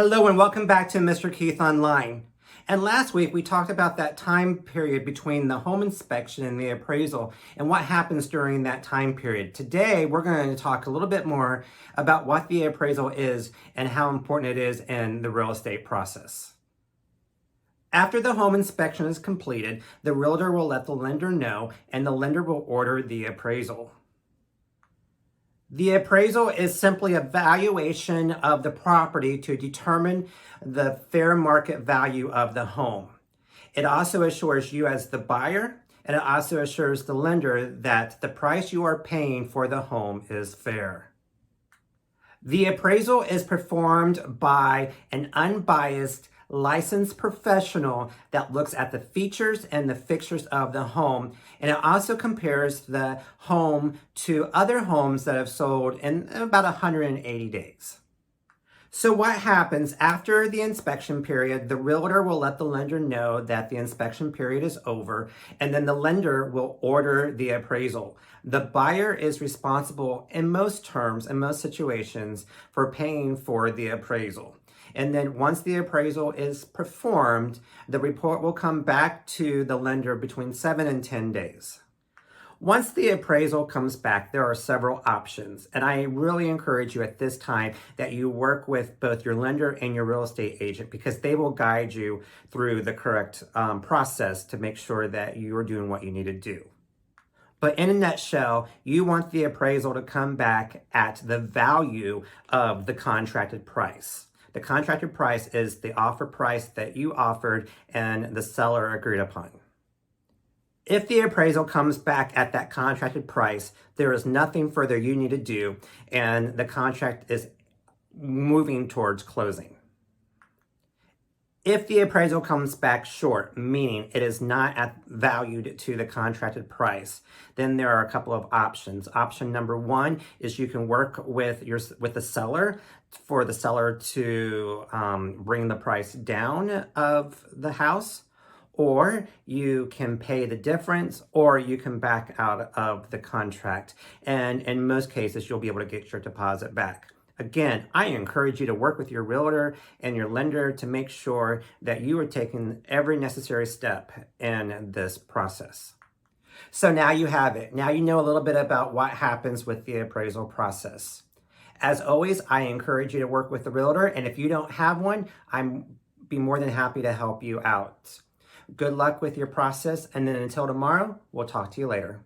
Hello and welcome back to Mr. Keith Online. And last week we talked about that time period between the home inspection and the appraisal and what happens during that time period. Today we're going to talk a little bit more about what the appraisal is and how important it is in the real estate process. After the home inspection is completed, the realtor will let the lender know and the lender will order the appraisal. The appraisal is simply a valuation of the property to determine the fair market value of the home. It also assures you as the buyer, and it also assures the lender that the price you are paying for the home is fair. The appraisal is performed by an unbiased licensed professional that looks at the features and the fixtures of the home, and it also compares the home to other homes that have sold in about 180 days. So what happens after the inspection period? The realtor will let the lender know that the inspection period is over, and then the lender will order the appraisal. The buyer is responsible in most terms, in most situations, for paying for the appraisal. And then once the appraisal is performed, the report will come back to the lender between 7 and 10 days. Once the appraisal comes back, there are several options. And I really encourage you at this time that you work with both your lender and your real estate agent, because they will guide you through the correct process to make sure that you are doing what you need to do. But in a nutshell, you want the appraisal to come back at the value of the contracted price. The contracted price is the offer price that you offered and the seller agreed upon. If the appraisal comes back at that contracted price, there is nothing further you need to do, and the contract is moving towards closing. If the appraisal comes back short, meaning it is not valued to the contracted price, then there are a couple of options. Option number one is you can work with the seller for the seller to bring the price down of the house, or you can pay the difference, or you can back out of the contract. And in most cases, you'll be able to get your deposit back. Again, I encourage you to work with your realtor and your lender to make sure that you are taking every necessary step in this process. So now you have it. Now you know a little bit about what happens with the appraisal process. As always, I encourage you to work with the realtor, and if you don't have one, I'd be more than happy to help you out. Good luck with your process, and then until tomorrow, we'll talk to you later.